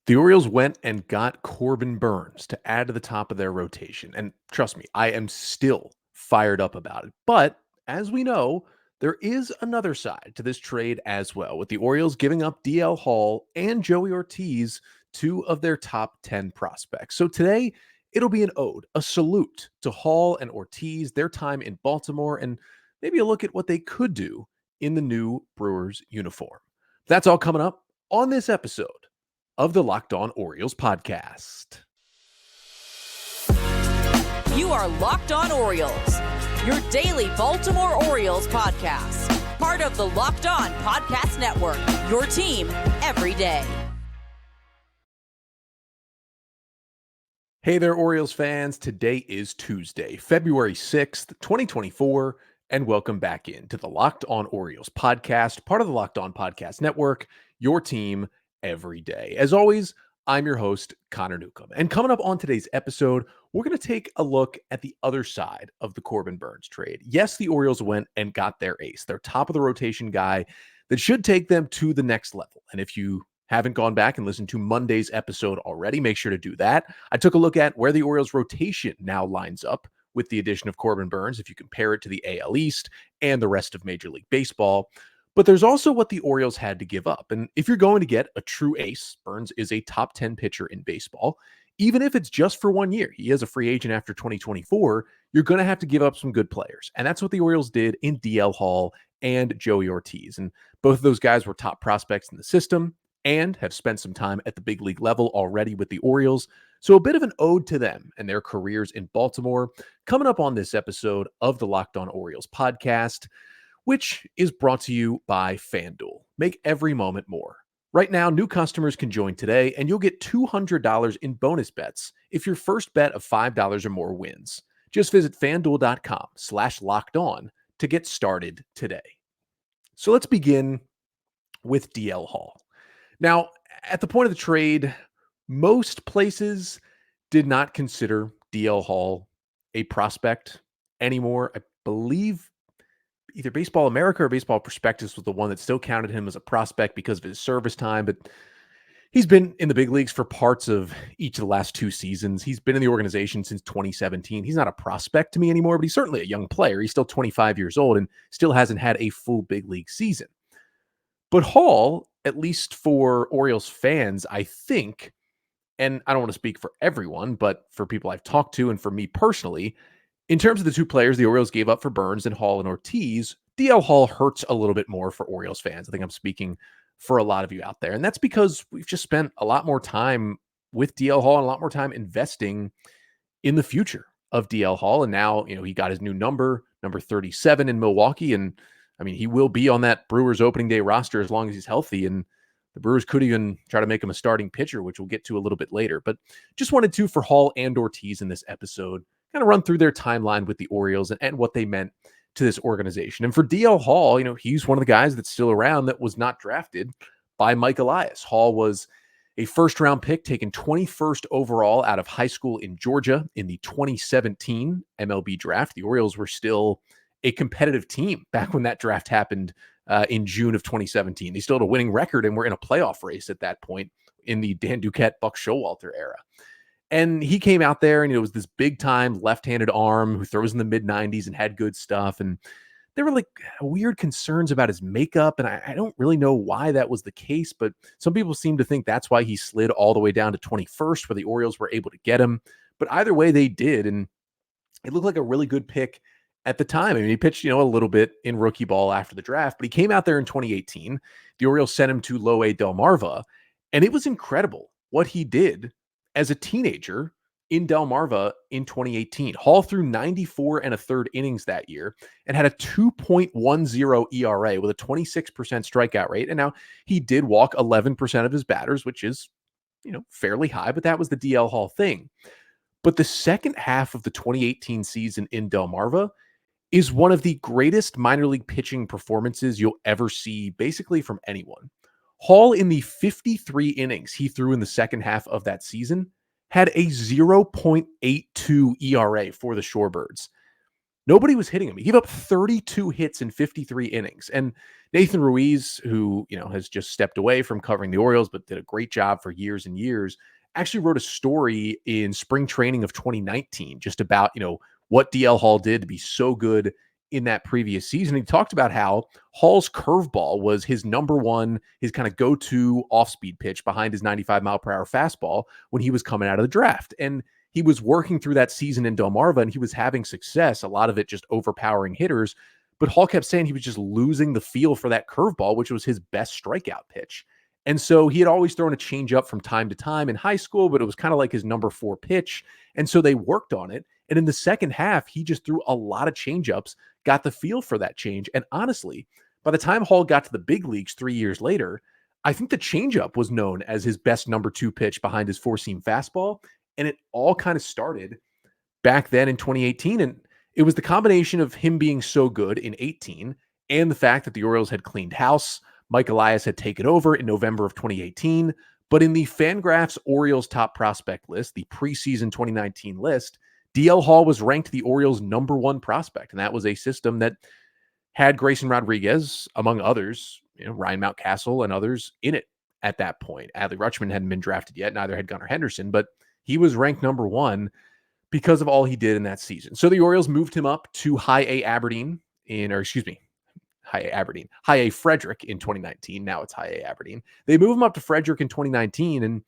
The Orioles went and got Corbin Burnes to add to the top of their rotation. And trust me, I am still fired up about it. But as we know, there is another side to this trade as well, with the Orioles giving up DL Hall and Joey Ortiz, two of their top 10 prospects. So today, it'll be an ode, a salute to Hall and Ortiz, their time in Baltimore, and maybe a look at what they could do in the new Brewers uniform. That's all coming up on this episode of the Locked On Orioles podcast. You are Locked On Orioles, your daily Baltimore Orioles podcast. Part of the Locked On Podcast Network, your team every day. Hey there, Orioles fans. Today is Tuesday, February 6th, 2024, and welcome back into the Locked On Orioles podcast, part of the Locked On Podcast Network, your team every day. As always, I'm your host, Connor Newcomb. And coming up on today's episode, we're going to take a look at the other side of the Corbin Burnes trade. Yes, the Orioles went and got their ace, their top of the rotation guy that should take them to the next level. And if you haven't gone back and listened to Monday's episode already, make sure to do that. I took a look at where the Orioles rotation now lines up with the addition of Corbin Burnes, if you compare it to the AL East and the rest of Major League Baseball. But there's also what the Orioles had to give up. And if you're going to get a true ace, Burnes is a top 10 pitcher in baseball. Even if it's just for 1 year, he is a free agent after 2024, you're going to have to give up some good players. And that's what the Orioles did in DL Hall and Joey Ortiz. And both of those guys were top prospects in the system and have spent some time at the big league level already with the Orioles. So a bit of an ode to them and their careers in Baltimore coming up on this episode of the Locked On Orioles podcast, which is brought to you by FanDuel. Make every moment more. Right now, new customers can join today, and you'll get $200 in bonus bets if your first bet of $5 or more wins. Just visit FanDuel.com/lockedon to get started today. So let's begin with DL Hall. Now, at the point of the trade, most places did not consider DL Hall a prospect anymore. I believe either Baseball America or Baseball Prospectus was the one that still counted him as a prospect because of his service time, but he's been in the big leagues for parts of each of the last two seasons. He's been in the organization since 2017. He's not a prospect to me anymore, but he's certainly a young player. He's still 25 years old and still hasn't had a full big league season. But Hall, at least for Orioles fans, I think, and I don't want to speak for everyone, but for people I've talked to and for me personally, in terms of the two players the Orioles gave up for Burnes and Hall and Ortiz, DL Hall hurts a little bit more for Orioles fans. I think I'm speaking for a lot of you out there. And that's because we've just spent a lot more time with DL Hall and a lot more time investing in the future of DL Hall. And now, he got his new number 37 in Milwaukee. And I mean, he will be on that Brewers opening day roster as long as he's healthy. And the Brewers could even try to make him a starting pitcher, which we'll get to a little bit later. But just wanted to, for Hall and Ortiz in this episode, kind of run through their timeline with the Orioles and what they meant to this organization. And for DL Hall, he's one of the guys that's still around that was not drafted by Mike Elias. Hall was a first-round pick taken 21st overall out of high school in Georgia in the 2017 MLB draft. The Orioles were still a competitive team back when that draft happened in June of 2017. They still had a winning record and were in a playoff race at that point in the Dan Duquette, Buck Showalter era. And he came out there and it was this big time left-handed arm who throws in the mid 90s and had good stuff. And there were like weird concerns about his makeup. And I don't really know why that was the case, but some people seem to think that's why he slid all the way down to 21st where the Orioles were able to get him. But either way they did. And it looked like a really good pick at the time. I mean, he pitched, a little bit in rookie ball after the draft, but he came out there in 2018. The Orioles sent him to Low A Delmarva, and it was incredible what he did as a teenager in Delmarva in 2018. Hall threw 94 and a third innings that year and had a 2.10 ERA with a 26% strikeout rate. And now he did walk 11% of his batters, which is, fairly high, but that was the DL Hall thing. But the second half of the 2018 season in Delmarva is one of the greatest minor league pitching performances you'll ever see, basically from anyone. Hall, in the 53 innings he threw in the second half of that season, had a 0.82 ERA for the Shorebirds. Nobody was hitting him. He gave up 32 hits in 53 innings. And Nathan Ruiz, who, has just stepped away from covering the Orioles, but did a great job for years and years, actually wrote a story in spring training of 2019 just about, what DL Hall did to be so good in that previous season. He talked about how Hall's curveball was his number one, his kind of go-to off-speed pitch behind his 95-mile-per-hour fastball when he was coming out of the draft. And he was working through that season in Delmarva, and he was having success, a lot of it just overpowering hitters. But Hall kept saying he was just losing the feel for that curveball, which was his best strikeout pitch. And so he had always thrown a changeup from time to time in high school, but it was kind of like his number 4 pitch. And so they worked on it. And in the second half, he just threw a lot of changeups, got the feel for that change. And honestly, by the time Hall got to the big leagues 3 years later, I think the changeup was known as his best number 2 pitch behind his four-seam fastball. And it all kind of started back then in 2018. And it was the combination of him being so good in 18 and the fact that the Orioles had cleaned house. Mike Elias had taken over in November of 2018. But in the FanGraphs Orioles top prospect list, the preseason 2019 list, DL Hall was ranked the Orioles' number 1 prospect. And that was a system that had Grayson Rodriguez, among others, Ryan Mountcastle and others in it at that point. Adley Rutschman hadn't been drafted yet. Neither had Gunnar Henderson, but he was ranked number 1 because of all he did in that season. So the Orioles moved him up to High A Frederick in 2019. Now it's High A Aberdeen. They move him up to Frederick in 2019. And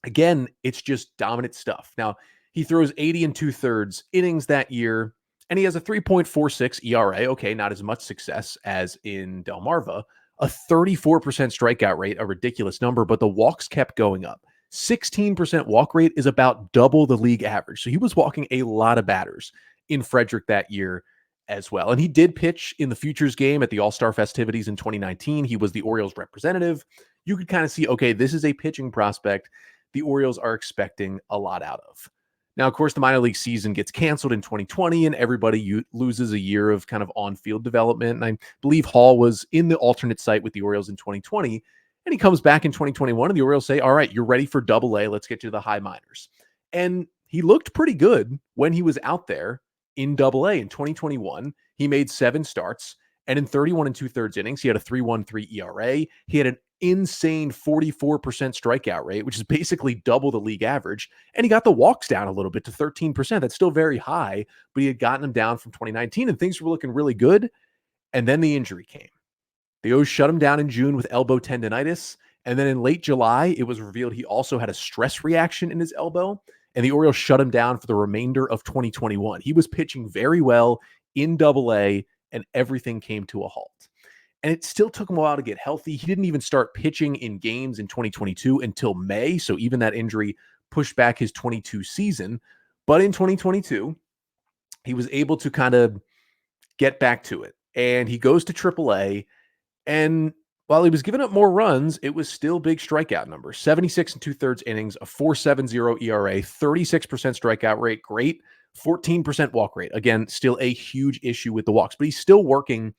again, it's just dominant stuff. Now, he throws 80 2/3 innings that year, and he has a 3.46 ERA. Okay, not as much success as in Delmarva. A 34% strikeout rate, a ridiculous number, but the walks kept going up. 16% walk rate is about double the league average. So he was walking a lot of batters in Frederick that year as well. And he did pitch in the Futures game at the All-Star festivities in 2019. He was the Orioles representative. You could kind of see, okay, this is a pitching prospect the Orioles are expecting a lot out of. Now, of course, the minor league season gets canceled in 2020 and everybody loses a year of kind of on-field development. And I believe Hall was in the alternate site with the Orioles in 2020. And he comes back in 2021 and the Orioles say, all right, you're ready for Double-A. Let's get you to the high minors. And he looked pretty good when he was out there in Double-A in 2021. He made 7 starts, and in 31 2/3 innings, he had a 3.13 ERA. He had an insane 44% strikeout rate, which is basically double the league average. And he got the walks down a little bit to 13%. That's still very high, but he had gotten them down from 2019 and things were looking really good. And then the injury came. The O's shut him down in June with elbow tendonitis. And then in late July, it was revealed he also had a stress reaction in his elbow, and the Orioles shut him down for the remainder of 2021. He was pitching very well in Double-A, and everything came to a halt. And it still took him a while to get healthy. He didn't even start pitching in games in 2022 until May. So even that injury pushed back his 22 season. But in 2022, he was able to kind of get back to it. And he goes to AAA. And while he was giving up more runs, it was still big strikeout numbers. 76 2/3 innings, a 4.70 ERA, 36% strikeout rate, great. 14% walk rate. Again, still a huge issue with the walks, but he's still working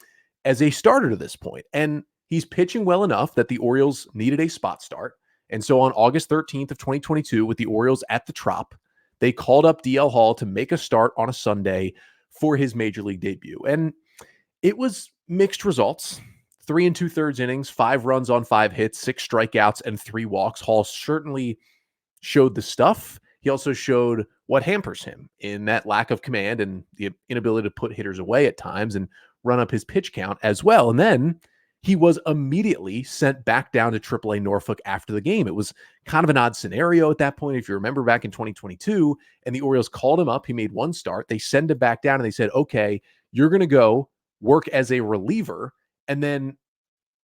as a starter to this point. And he's pitching well enough that the Orioles needed a spot start. And so on August 13th of 2022, with the Orioles at the Trop, they called up DL Hall to make a start on a Sunday for his major league debut. And it was mixed results. 3 2/3 innings, 5 runs on 5 hits, 6 strikeouts, and 3 walks. Hall certainly showed the stuff. He also showed what hampers him in that lack of command and the inability to put hitters away at times and run up his pitch count as well. And then he was immediately sent back down to AAA Norfolk after the game. It was kind of an odd scenario at that point. If you remember back in 2022, and the Orioles called him up, he made 1 start. They send him back down and they said, okay, you're going to go work as a reliever. And then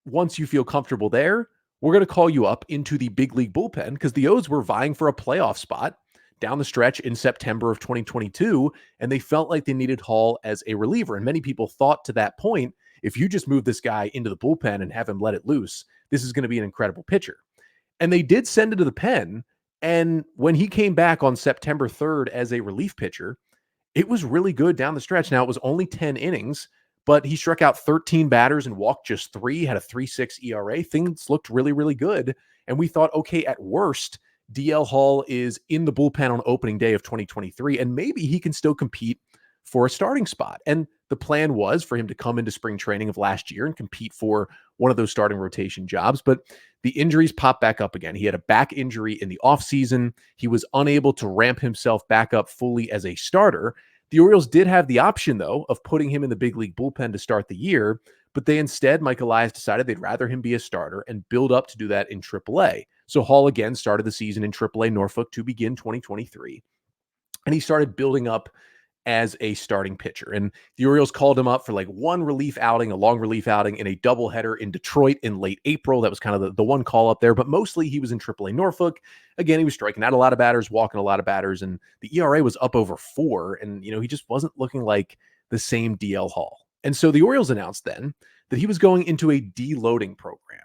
once you feel comfortable there, we're going to call you up into the big league bullpen, because the O's were vying for a playoff spot down the stretch in September of 2022, and they felt like they needed Hall as a reliever. And many people thought to that point, if you just move this guy into the bullpen and have him let it loose, this is going to be an incredible pitcher. And they did send him to the pen, and when he came back on September 3rd as a relief pitcher, it was really good down the stretch. Now, it was only 10 innings, but he struck out 13 batters and walked just 3, had a 3.6 ERA. Things looked really, really good. And we thought, okay, at worst, DL Hall is in the bullpen on opening day of 2023, and maybe he can still compete for a starting spot. And the plan was for him to come into spring training of last year and compete for one of those starting rotation jobs. But the injuries popped back up again. He had a back injury in the offseason. He was unable to ramp himself back up fully as a starter. The Orioles did have the option, though, of putting him in the big league bullpen to start the year, but they instead, Mike Elias decided they'd rather him be a starter and build up to do that in AAA. So Hall again started the season in AAA Norfolk to begin 2023. And he started building up as a starting pitcher. And the Orioles called him up for like one relief outing, a long relief outing in a doubleheader in Detroit in late April. That was kind of the one call up there, but mostly he was in AAA Norfolk. Again, he was striking out a lot of batters, walking a lot of batters, and the ERA was up over 4. And, he just wasn't looking like the same DL Hall. And so the Orioles announced then that he was going into a deloading program.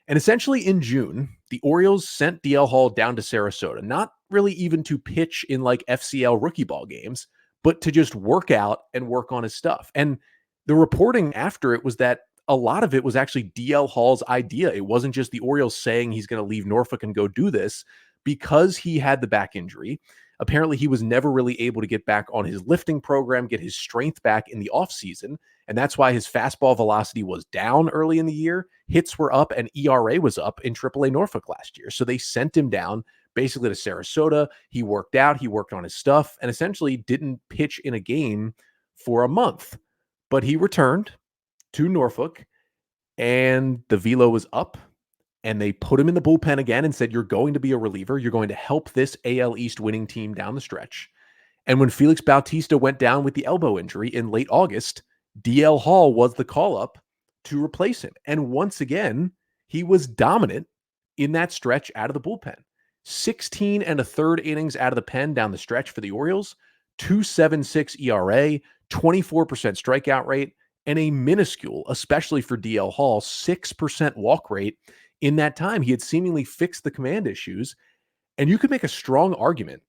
And essentially in June, the Orioles sent DL Hall down to Sarasota, not really even to pitch in like FCL rookie ball games, but to just work out and work on his stuff. And the reporting after it was that a lot of it was actually DL Hall's idea. It wasn't just the Orioles saying he's going to leave Norfolk and go do this because he had the back injury. Apparently, he was never really able to get back on his lifting program, get his strength back in the offseason. And that's why his fastball velocity was down early in the year. Hits were up and ERA was up in AAA Norfolk last year. So they sent him down basically to Sarasota. He worked out, he worked on his stuff, and essentially didn't pitch in a game for a month. But he returned to Norfolk, and the velo was up, and they put him in the bullpen again and said, you're going to be a reliever. You're going to help this AL East winning team down the stretch. And when Felix Bautista went down with the elbow injury in late August, DL Hall was the call-up to replace him. And once again, he was dominant in that stretch out of the bullpen. 16 1/3 innings out of the pen down the stretch for the Orioles, 2.76 ERA, 24% strikeout rate, and a minuscule, especially for DL Hall, 6% walk rate in that time. He had seemingly fixed the command issues. And you could make a strong argument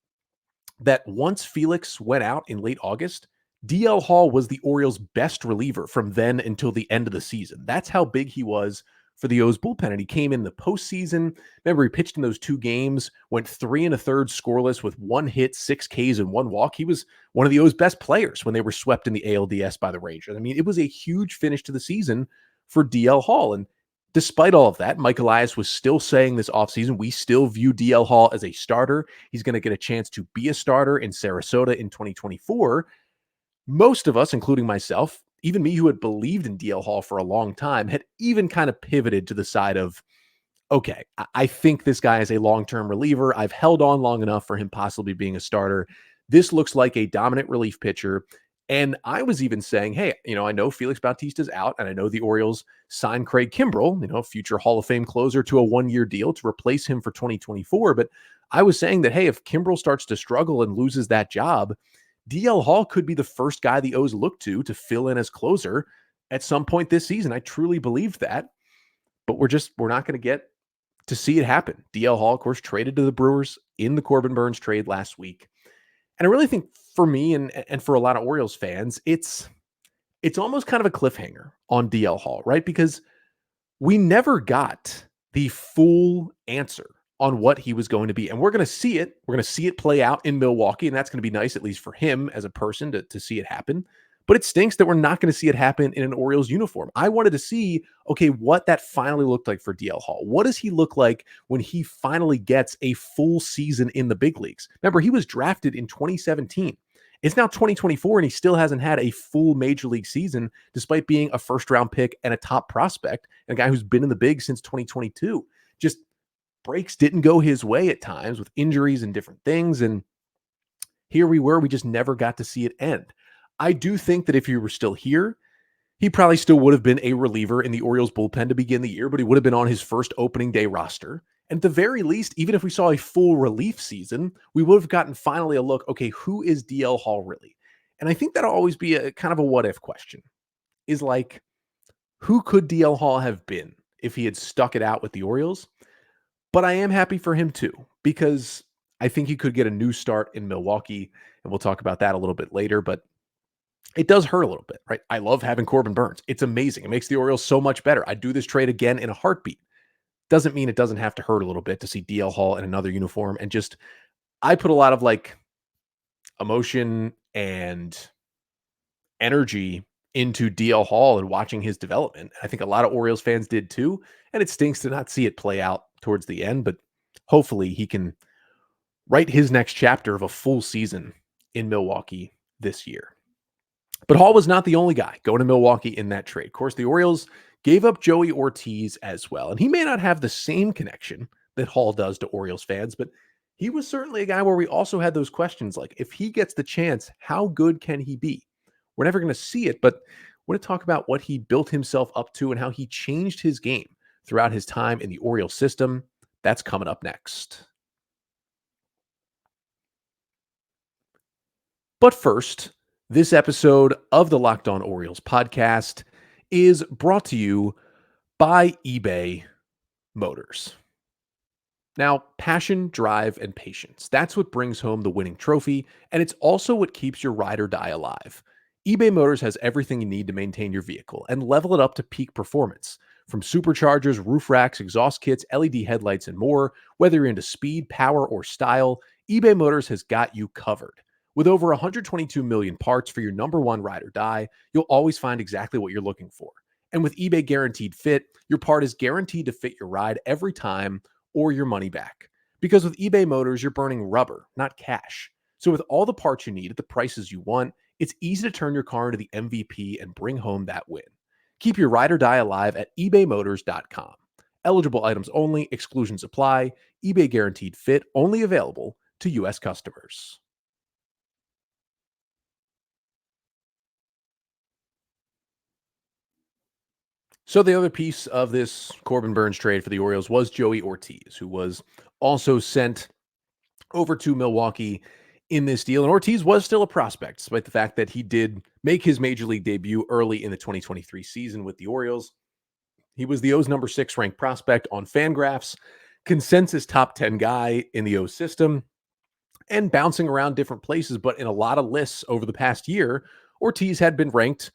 that once Felix went out in late August, DL Hall was the Orioles' best reliever from then until the end of the season. That's how big he was for the O's bullpen. And he came in the postseason. Remember, he pitched in those 2 games, went 3 1/3 scoreless with 1 hit, 6 Ks, and 1 walk. He was one of the O's best players when they were swept in the ALDS by the Rangers. I mean, it was a huge finish to the season for DL Hall. And despite all of that, Mike Elias was still saying this offseason, we still view DL Hall as a starter. He's going to get a chance to be a starter in Sarasota in 2024. Most of us, including myself, even me who had believed in DL Hall for a long time, had even kind of pivoted to the side of, okay, I think this guy is a long-term reliever. I've held on long enough for him possibly being a starter. This looks like a dominant relief pitcher. And I was even saying, hey, I know Felix Bautista's out, and I know the Orioles signed Craig Kimbrell, future Hall of Fame closer, to a 1-year deal to replace him for 2024. But I was saying that, hey, if Kimbrell starts to struggle and loses that job, DL Hall could be the first guy the O's look to fill in as closer at some point this season. I truly believed that, but we're not going to get to see it happen. DL Hall, of course, traded to the Brewers in the Corbin Burnes trade last week. And I really think for me and for a lot of Orioles fans, it's almost kind of a cliffhanger on DL Hall, right? Because we never got the full answer on what he was going to be. And we're going to see it. We're going to see it play out in Milwaukee. And that's going to be nice, at least for him as a person, to see it happen. But it stinks that we're not going to see it happen in an Orioles uniform. I wanted to see, okay, what that finally looked like for DL Hall. What does he look like when he finally gets a full season in the big leagues? Remember, he was drafted in 2017. It's now 2024, and he still hasn't had a full major league season, despite being a first-round pick and a top prospect, and a guy who's been in the bigs since 2022. Just breaks didn't go his way at times with injuries and different things. And here we were, we just never got to see it end. I do think that if he were still here, he probably still would have been a reliever in the Orioles bullpen to begin the year, but he would have been on his first opening day roster. And at the very least, even if we saw a full relief season, we would have gotten finally a look, okay, who is DL Hall really? And I think that'll always be a kind of a what if question, is like, who could DL Hall have been if he had stuck it out with the Orioles? But I am happy for him too, because I think he could get a new start in Milwaukee, and we'll talk about that a little bit later, but it does hurt a little bit, right? I love having Corbin Burnes. It's amazing. It makes the Orioles so much better. I'd do this trade again in a heartbeat. Doesn't mean it doesn't have to hurt a little bit to see DL Hall in another uniform. And just, I put a lot of like emotion and energy into DL Hall and watching his development. I think a lot of Orioles fans did too. And it stinks to not see it play out towards the end, but hopefully he can write his next chapter of a full season in Milwaukee this year. But Hall was not the only guy going to Milwaukee in that trade. Of course, the Orioles gave up Joey Ortiz as well. And he may not have the same connection that Hall does to Orioles fans, but he was certainly a guy where we also had those questions like, if he gets the chance, how good can he be? We're never going to see it, but I want to talk about what he built himself up to and how he changed his game throughout his time in the Orioles system. That's coming up next. But first, this episode of the Locked On Orioles podcast is brought to you by eBay Motors. Now, passion, drive, and patience. That's what brings home the winning trophy, and it's also what keeps your ride or die alive. eBay Motors has everything you need to maintain your vehicle and level it up to peak performance. From superchargers, roof racks, exhaust kits, LED headlights, and more, whether you're into speed, power, or style, eBay Motors has got you covered. With over 122 million parts for your number one ride or die, you'll always find exactly what you're looking for. And with eBay Guaranteed Fit, your part is guaranteed to fit your ride every time or your money back. Because with eBay Motors, you're burning rubber, not cash. So with all the parts you need at the prices you want, it's easy to turn your car into the MVP and bring home that win. Keep your ride or die alive at ebaymotors.com. Eligible items only, exclusions apply. eBay Guaranteed Fit only available to U.S. customers. So the other piece of this Corbin Burnes trade for the Orioles was Joey Ortiz, who was also sent over to Milwaukee in this deal. And Ortiz was still a prospect, despite the fact that he did make his major league debut early in the 2023 season with the Orioles. He was the O's number 6 ranked prospect on FanGraphs, consensus top 10 guy in the O's system, and bouncing around different places. But in a lot of lists over the past year, Ortiz had been ranked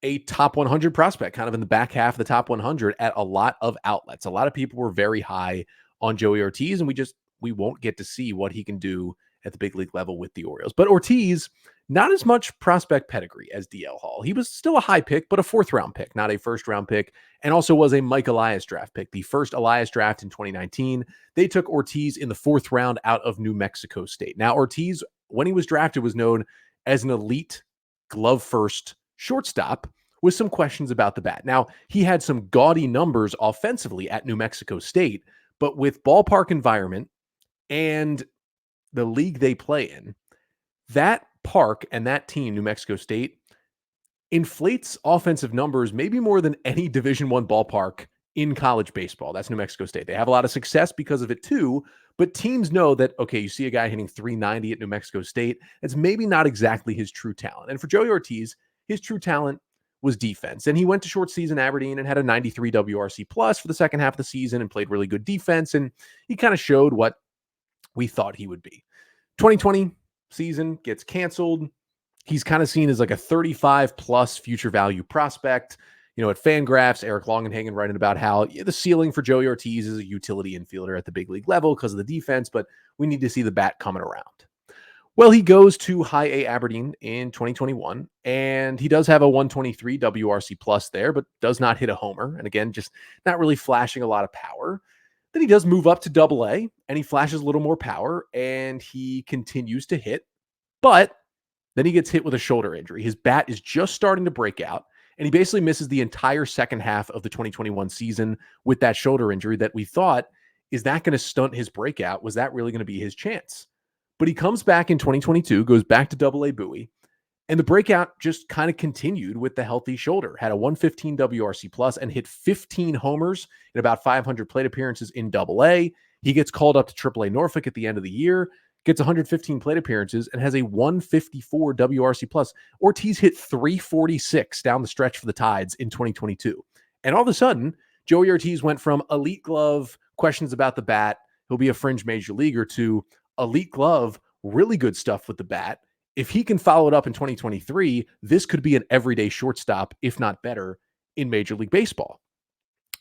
a top 100 prospect, kind of in the back half of the top 100 at a lot of outlets. A lot of people were very high on Joey Ortiz, and we won't get to see what he can do at the big league level with the Orioles. But Ortiz, not as much prospect pedigree as DL Hall. He was still a high pick, but a 4th round pick, not a 1st round pick, and also was a Mike Elias draft pick, the first Elias draft in 2019. They took Ortiz in the 4th round out of New Mexico State. Now, Ortiz, when he was drafted, was known as an elite glove first shortstop with some questions about the bat. Now, he had some gaudy numbers offensively at New Mexico State, but with ballpark environment and the league they play in, that park and that team, New Mexico State, inflates offensive numbers maybe more than any Division I ballpark in college baseball. That's New Mexico State. They have a lot of success because of it too, but teams know that, okay, you see a guy hitting 390 at New Mexico State, that's maybe not exactly his true talent. And for Joey Ortiz, his true talent was defense. And he went to short season Aberdeen and had a 93 WRC plus for the second half of the season and played really good defense. And he kind of showed what we thought he would be. 2020 season gets canceled. He's kind of seen as like a 35 plus future value prospect. You know, at FanGraphs, Eric Longenhagen writing about how the ceiling for Joey Ortiz is a utility infielder at the big league level because of the defense, but we need to see the bat coming around. Well, he goes to high A Aberdeen in 2021, and he does have a 123 WRC plus there, but does not hit a homer. And again, just not really flashing a lot of power. Then he does move up to double A, and he flashes a little more power, and he continues to hit. But then he gets hit with a shoulder injury. His bat is just starting to break out, and he basically misses the entire second half of the 2021 season with that shoulder injury that we thought, is that going to stunt his breakout? Was that really going to be his chance? But he comes back in 2022, goes back to double A Bowie, and the breakout just kind of continued with the healthy shoulder. Had a 115 WRC plus and hit 15 homers in about 500 plate appearances in double A. He gets called up to triple A Norfolk at the end of the year, gets 115 plate appearances, and has a 154 WRC plus. Ortiz hit 346 down the stretch for the Tides in 2022. And all of a sudden, Joey Ortiz went from elite glove, questions about the bat, he'll be a fringe major leaguer, to elite glove, really good stuff with the bat. If he can follow it up in 2023, this could be an everyday shortstop, if not better, in Major League Baseball.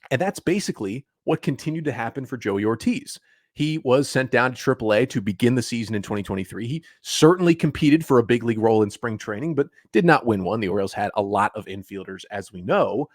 And that's basically what continued to happen for Joey Ortiz. He was sent down to AAA to begin the season in 2023. He certainly competed for a big league role in spring training, but did not win one. The Orioles had a lot of infielders, as we know.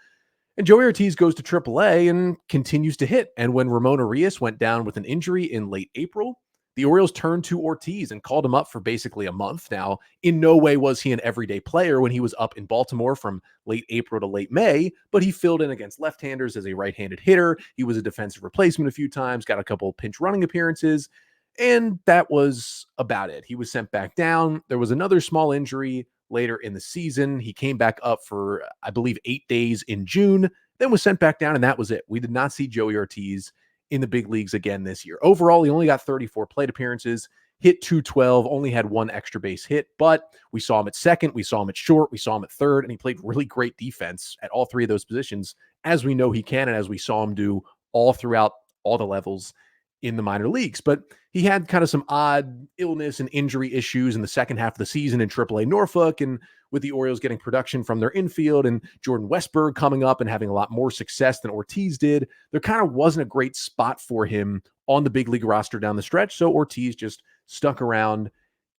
And Joey Ortiz goes to AAA and continues to hit. And when Ramon Urias went down with an injury in late April, the Orioles turned to Ortiz and called him up for basically a month. Now, in no way was he an everyday player when he was up in Baltimore from late April to late May, but he filled in against left-handers as a right-handed hitter. He was a defensive replacement a few times, got a couple pinch running appearances, and that was about it. He was sent back down. There was another small injury later in the season. He came back up for, I believe, 8 days in June, then was sent back down, and that was it. We did not see Joey Ortiz in the big leagues again this year. Overall, he only got 34 plate appearances, hit 212, only had one extra base hit, but we saw him at second, we saw him at short, we saw him at third, and he played really great defense at all three of those positions, as we know he can, and as we saw him do all throughout all the levels in the minor leagues. But he had kind of some odd illness and injury issues in the second half of the season in AAA Norfolk, and with the Orioles getting production from their infield and Jordan Westburg coming up and having a lot more success than Ortiz did, there kind of wasn't a great spot for him on the big league roster down the stretch. So Ortiz just stuck around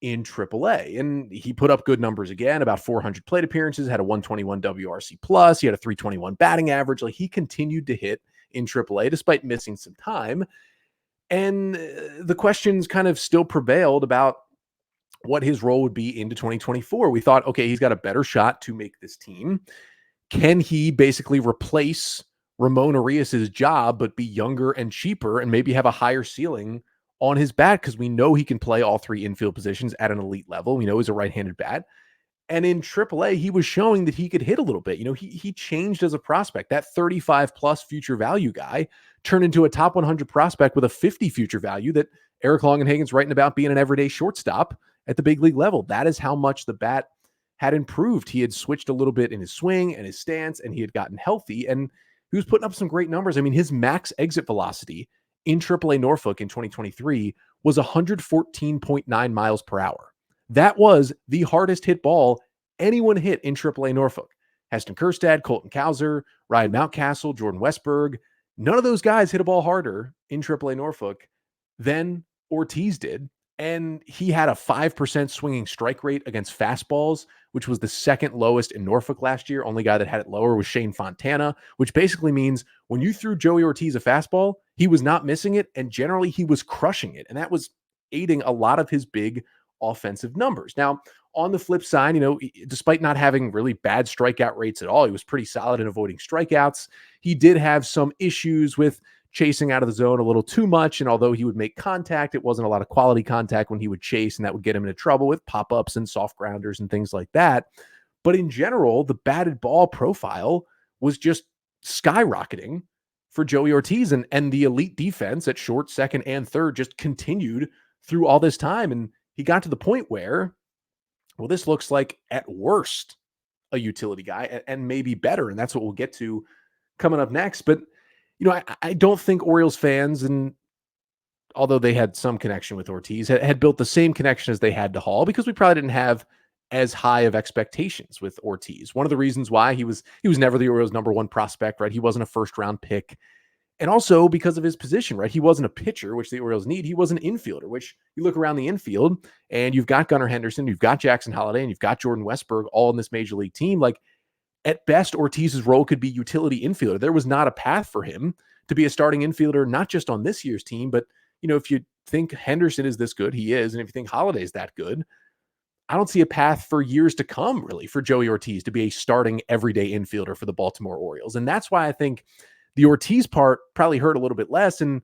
in AAA, and he put up good numbers again, about 400 plate appearances, had a 121 WRC plus, he had a 321 batting average. Like, he continued to hit in AAA despite missing some time. And the questions kind of still prevailed about what his role would be into 2024. We thought, okay, he's got a better shot to make this team. Can he basically replace Ramon Urias' job, but be younger and cheaper and maybe have a higher ceiling on his bat? Because we know he can play all three infield positions at an elite level. We know he's a right-handed bat. And in AAA, he was showing that he could hit a little bit. You know, he changed as a prospect. That 35-plus future value guy turned into a top 100 prospect with a 50 future value that Eric Longenhagen's writing about being an everyday shortstop at the big league level. That is how much the bat had improved. He had switched a little bit in his swing and his stance, and he had gotten healthy, and he was putting up some great numbers. I mean, his max exit velocity in AAA Norfolk in 2023 was 114.9 miles per hour. That was the hardest hit ball anyone hit in AAA Norfolk. Heston Kjerstad, Colton Cowser, Ryan Mountcastle, Jordan Westburg. None of those guys hit a ball harder in AAA Norfolk than Ortiz did. And he had a 5% swinging strike rate against fastballs, which was the second lowest in Norfolk last year. Only guy that had it lower was Shane Fontana, which basically means when you threw Joey Ortiz a fastball, he was not missing it, and generally he was crushing it. And that was aiding a lot of his big offensive numbers. Now, on the flip side, you know, despite not having really bad strikeout rates at all, he was pretty solid in avoiding strikeouts. He did have some issues with chasing out of the zone a little too much. And although he would make contact, it wasn't a lot of quality contact when he would chase, and that would get him into trouble with pop-ups and soft grounders and things like that. But in general, the batted ball profile was just skyrocketing for Joey Ortiz, and the elite defense at short, second, and third just continued through all this time. And he got to the point where, well, this looks like at worst a utility guy, and maybe better. And that's what we'll get to coming up next. But you know, I don't think Orioles fans, and although they had some connection with Ortiz, had built the same connection as they had to Hall, because we probably didn't have as high of expectations with Ortiz. One of the reasons why he was never the Orioles' number one prospect, right? He wasn't a first round pick. And also because of his position, right? He wasn't a pitcher, which the Orioles need. He was an infielder, which you look around the infield and you've got Gunnar Henderson, you've got Jackson Holliday, and you've got Jordan Westburg all in this major league team. Like, at best, Ortiz's role could be utility infielder. There was not a path for him to be a starting infielder, not just on this year's team, but, you know, if you think Henderson is this good, he is. And if you think Holliday is that good, I don't see a path for years to come, really, for Joey Ortiz to be a starting everyday infielder for the Baltimore Orioles. And that's why I think the Ortiz part probably hurt a little bit less. And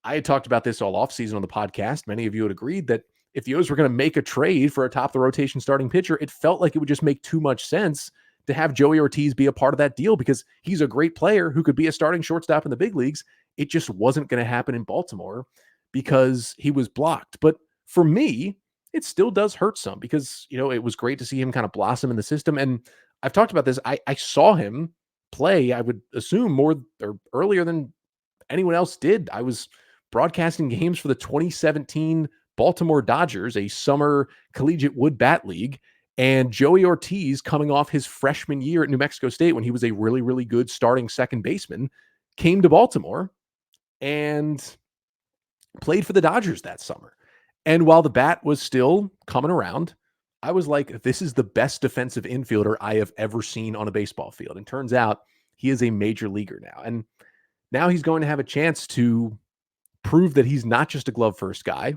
I had talked about this all offseason on the podcast. Many of you had agreed that if the O's were going to make a trade for a top-of-the-rotation starting pitcher, it felt like it would just make too much sense to have Joey Ortiz be a part of that deal, because he's a great player who could be a starting shortstop in the big leagues. It just wasn't going to happen in Baltimore because he was blocked. But for me, it still does hurt some, because, you know, it was great to see him kind of blossom in the system. And I've talked about this. I saw him play, I would assume, more or earlier than anyone else did. I was broadcasting games for the 2017 Baltimore Dodgers, a summer collegiate wood bat league. And Joey Ortiz, coming off his freshman year at New Mexico State when he was a really, really good starting second baseman, came to Baltimore. And played for the Dodgers that summer. And while the bat was still coming around, I was like, this is the best defensive infielder I have ever seen on a baseball field. And turns out he is a major leaguer now. And now he's going to have a chance to prove that he's not just a glove first guy,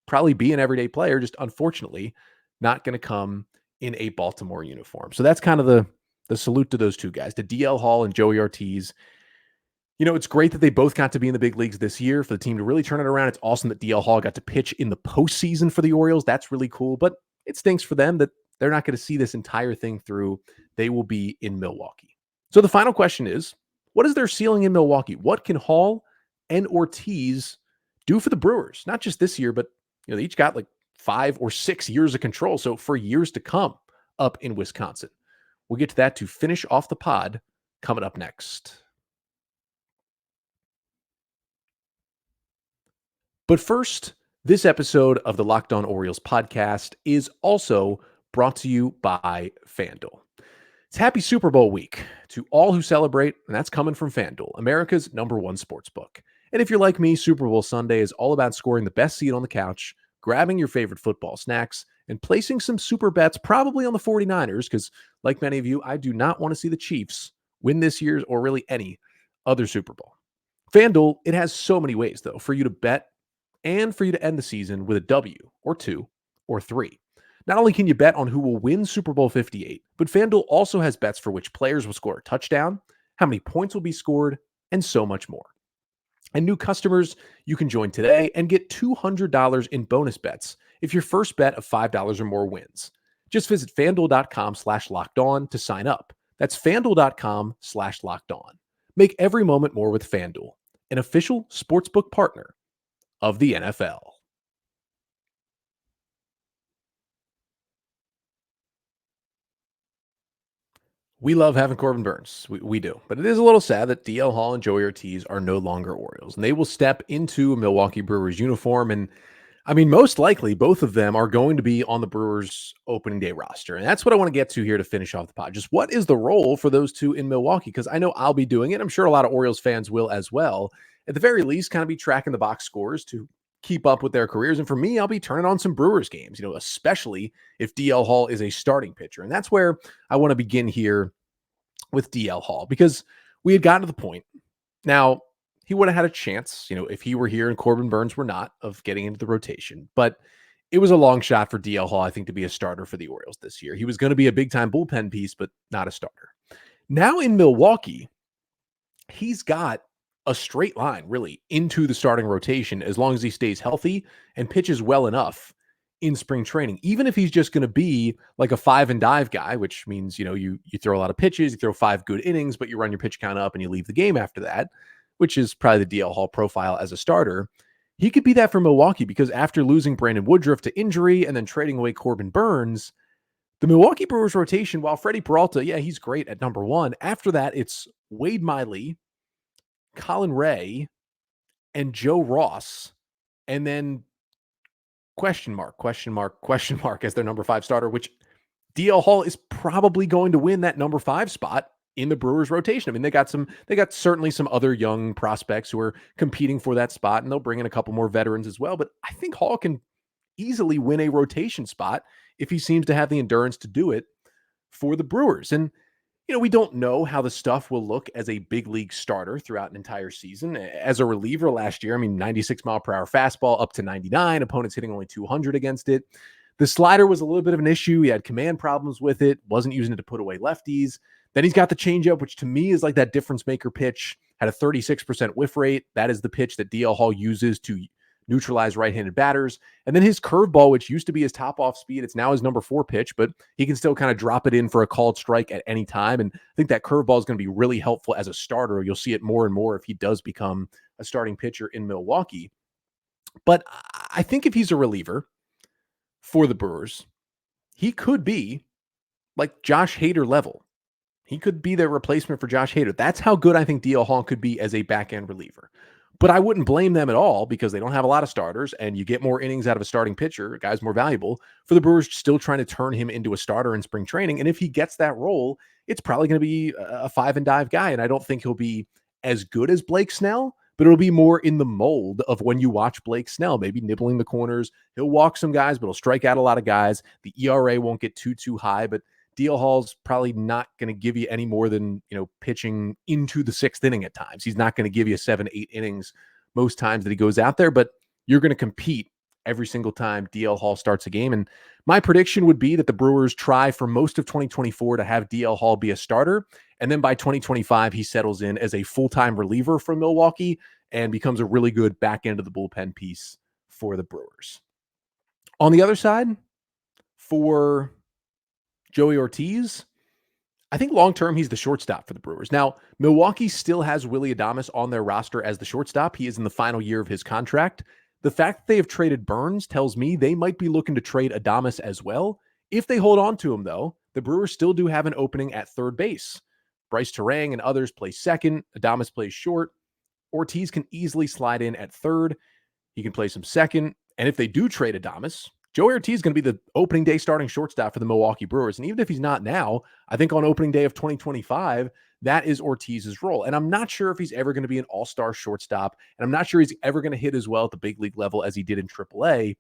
probably be an everyday player, just unfortunately not going to come in a Baltimore uniform. So that's kind of the salute to those two guys, to DL Hall and Joey Ortiz. It's great that they both got to be in the big leagues this year for the team to really turn it around. It's awesome that DL Hall got to pitch in the postseason for the Orioles. That's really cool, but it stinks for them that they're not going to see this entire thing through. They will be in Milwaukee. So the final question is, what is their ceiling in Milwaukee? What can Hall and Ortiz do for the Brewers? Not just this year, but they each got like 5 or 6 years of control. So for years to come up in Wisconsin. We'll get to that to finish off the pod coming up next. But first, this episode of the Locked On Orioles podcast is also brought to you by FanDuel. It's happy Super Bowl week to all who celebrate, and that's coming from FanDuel, America's #1 sportsbook. And if you're like me, Super Bowl Sunday is all about scoring the best seat on the couch, grabbing your favorite football snacks, and placing some super bets, probably on the 49ers, because like many of you, I do not want to see the Chiefs win this year's or really any other Super Bowl. FanDuel, it has so many ways, though, for you to bet and for you to end the season with a W or 2 or 3. Not only can you bet on who will win Super Bowl 58, but FanDuel also has bets for which players will score a touchdown, how many points will be scored, and so much more. And new customers, you can join today and get $200 in bonus bets if your first bet of $5 or more wins. Just visit FanDuel.com/lockedon to sign up. That's FanDuel.com/lockedon. Make every moment more with FanDuel, an official sportsbook partner of the NFL. We love having Corbin Burnes. We do. But it is a little sad that DL Hall and Joey Ortiz are no longer Orioles. And they will step into a Milwaukee Brewers uniform. And I mean, most likely, both of them are going to be on the Brewers opening day roster. And that's what I want to get to here to finish off the pod. Just what is the role for those two in Milwaukee? Because I know I'll be doing it. I'm sure a lot of Orioles fans will as well. At the very least, kind of be tracking the box scores to keep up with their careers. And for me, I'll be turning on some Brewers games, especially if DL Hall is a starting pitcher. And that's where I want to begin here with DL Hall, because we had gotten to the point. Now, he would have had a chance, if he were here and Corbin Burnes were not, of getting into the rotation. But it was a long shot for DL Hall, I think, to be a starter for the Orioles this year. He was going to be a big-time bullpen piece, but not a starter. Now in Milwaukee, he's got a straight line, really, into the starting rotation as long as he stays healthy and pitches well enough in spring training. Even if he's just going to be like a 5 and dive guy, which means, you throw a lot of pitches, you throw 5 good innings, but you run your pitch count up and you leave the game after that, which is probably the DL Hall profile as a starter. He could be that for Milwaukee, because after losing Brandon Woodruff to injury and then trading away Corbin Burnes, the Milwaukee Brewers rotation, while Freddie Peralta, yeah, he's great at #1. After that, it's Wade Miley, Colin Ray, and Joe Ross, and then question mark as their #5 starter, which DL Hall is probably going to win that #5 spot in the Brewers rotation. I mean, they got certainly some other young prospects who are competing for that spot, and they'll bring in a couple more veterans as well. But I think Hall can easily win a rotation spot if he seems to have the endurance to do it for the Brewers. And we don't know how the stuff will look as a big league starter throughout an entire season. As a reliever last year, 96-mile-per-hour fastball up to 99, opponents hitting only 200 against it. The slider was a little bit of an issue. He had command problems with it, wasn't using it to put away lefties. Then he's got the changeup, which to me is like that difference maker pitch, had a 36% whiff rate. That is the pitch that DL Hall uses to neutralize right-handed batters. And then his curveball, which used to be his top off speed, it's now his #4 pitch, but he can still kind of drop it in for a called strike at any time. And I think that curveball is going to be really helpful as a starter. You'll see it more and more if he does become a starting pitcher in Milwaukee. But I think if he's a reliever for the Brewers, he could be like Josh Hader level. He could be their replacement for Josh Hader. That's how good I think DL Hall could be as a back-end reliever. But I wouldn't blame them at all, because they don't have a lot of starters, and you get more innings out of a starting pitcher, a guy's more valuable, for the Brewers still trying to turn him into a starter in spring training. And if he gets that role, it's probably going to be a 5 and dive guy. And I don't think he'll be as good as Blake Snell, but it'll be more in the mold of when you watch Blake Snell, maybe nibbling the corners. He'll walk some guys, but he'll strike out a lot of guys. The ERA won't get too high, but DL Hall's probably not going to give you any more than, pitching into the 6th inning at times. He's not going to give you 7-8 innings most times that he goes out there, but you're going to compete every single time DL Hall starts a game. And my prediction would be that the Brewers try for most of 2024 to have DL Hall be a starter. And then by 2025, he settles in as a full-time reliever from Milwaukee and becomes a really good back end of the bullpen piece for the Brewers. On the other side, for Joey Ortiz, I think long-term, he's the shortstop for the Brewers. Now, Milwaukee still has Willy Adames on their roster as the shortstop. He is in the final year of his contract. The fact that they have traded Burnes tells me they might be looking to trade Adames as well. If they hold on to him, though, the Brewers still do have an opening at third base. Bryce Terang and others play second. Adames plays short. Ortiz can easily slide in at third. He can play some second. And if they do trade Adames, Joey Ortiz is going to be the opening day starting shortstop for the Milwaukee Brewers. And even if he's not now, I think on opening day of 2025, that is Ortiz's role. And I'm not sure if he's ever going to be an all-star shortstop. And I'm not sure he's ever going to hit as well at the big league level as he did in AAA.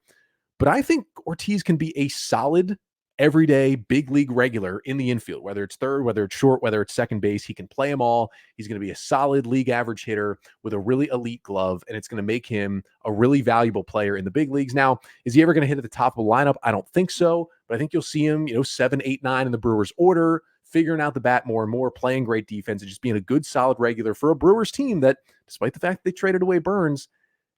But I think Ortiz can be a solid, everyday big league regular in the infield, whether it's third, whether it's short, whether it's second base. He can play them all. He's going to be a solid league average hitter with a really elite glove, and it's going to make him a really valuable player in the big leagues. Now, is he ever going to hit at the top of the lineup? I don't think so, but I think you'll see him, 7, 8, 9 in the Brewers order, figuring out the bat more and more, playing great defense, and just being a good, solid regular for a Brewers team that, despite the fact that they traded away Burnes,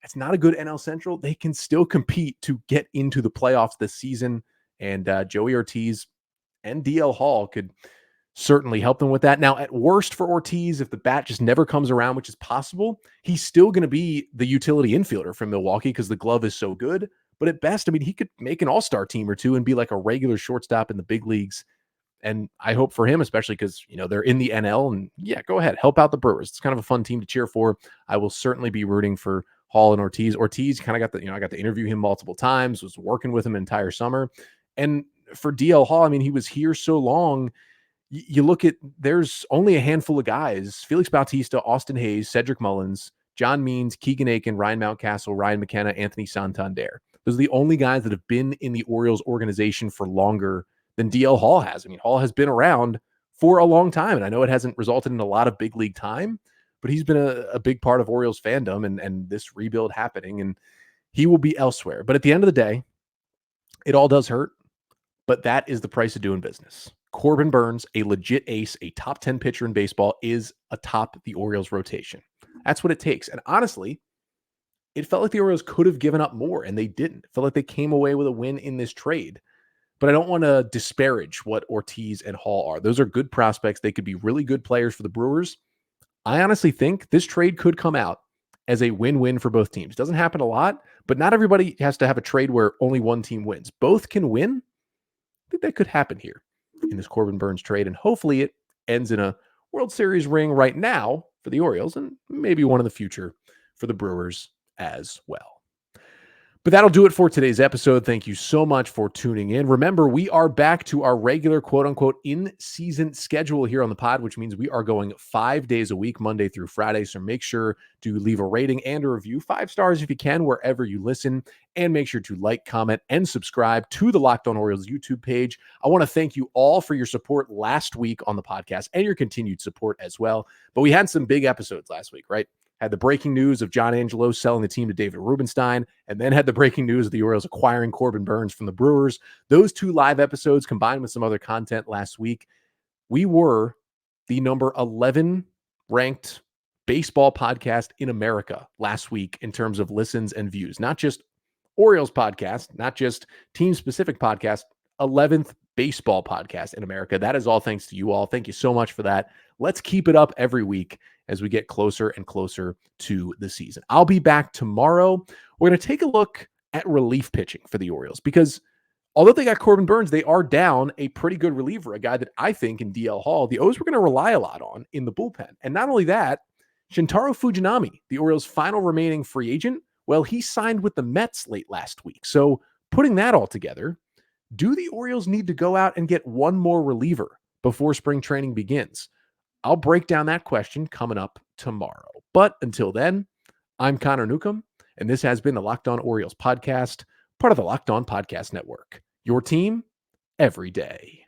it's not a good NL Central. They can still compete to get into the playoffs this season. And Joey Ortiz and DL Hall could certainly help them with that. Now, at worst for Ortiz, if the bat just never comes around, which is possible, he's still going to be the utility infielder from Milwaukee because the glove is so good. But at best, he could make an all-star team or two and be like a regular shortstop in the big leagues. And I hope for him, especially because, they're in the NL. And yeah, go ahead, help out the Brewers. It's kind of a fun team to cheer for. I will certainly be rooting for Hall and Ortiz. Ortiz kind of got I got to interview him multiple times, was working with him entire summer. And for DL Hall, he was here so long. You look at, there's only a handful of guys: Felix Bautista, Austin Hayes, Cedric Mullins, John Means, Keegan Aiken, Ryan Mountcastle, Ryan McKenna, Anthony Santander. Those are the only guys that have been in the Orioles organization for longer than DL Hall has. Hall has been around for a long time, and I know it hasn't resulted in a lot of big league time, but he's been a big part of Orioles fandom and this rebuild happening, and he will be elsewhere. But at the end of the day, it all does hurt. But that is the price of doing business. Corbin Burnes, a legit ace, a top 10 pitcher in baseball, is atop the Orioles rotation. That's what it takes. And honestly, it felt like the Orioles could have given up more, and they didn't. It felt like they came away with a win in this trade. But I don't want to disparage what Ortiz and Hall are. Those are good prospects. They could be really good players for the Brewers. I honestly think this trade could come out as a win-win for both teams. It doesn't happen a lot, but not everybody has to have a trade where only one team wins. Both can win. I think that could happen here in this Corbin Burnes trade, and hopefully it ends in a World Series ring right now for the Orioles and maybe one in the future for the Brewers as well. But that'll do it for today's episode. Thank you so much for tuning in. Remember, we are back to our regular quote-unquote in-season schedule here on the pod, which means we are going 5 days a week, Monday through Friday. So make sure to leave a rating and a review, 5 stars if you can, wherever you listen. And make sure to like, comment, and subscribe to the Locked On Orioles YouTube page. I want to thank you all for your support last week on the podcast and your continued support as well. But we had some big episodes last week, right? Had the breaking news of John Angelos selling the team to David Rubenstein, and then had the breaking news of the Orioles acquiring Corbin Burnes from the Brewers. Those 2 live episodes combined with some other content last week, we were the number 11 ranked baseball podcast in America last week in terms of listens and views. Not just Orioles podcast, not just team-specific podcast, 11th baseball podcast in America. That is all thanks to you all. Thank you so much for that. Let's keep it up every week as we get closer and closer to the season. I'll be back tomorrow. We're going to take a look at relief pitching for the Orioles because although they got Corbin Burnes, they are down a pretty good reliever, a guy that I think in DL Hall, the O's were going to rely a lot on in the bullpen. And not only that, Shintaro Fujinami, the Orioles' final remaining free agent, well, he signed with the Mets late last week. So putting that all together, do the Orioles need to go out and get one more reliever before spring training begins? I'll break down that question coming up tomorrow. But until then, I'm Connor Newcomb, and this has been the Locked On Orioles podcast, part of the Locked On Podcast Network. Your team every day.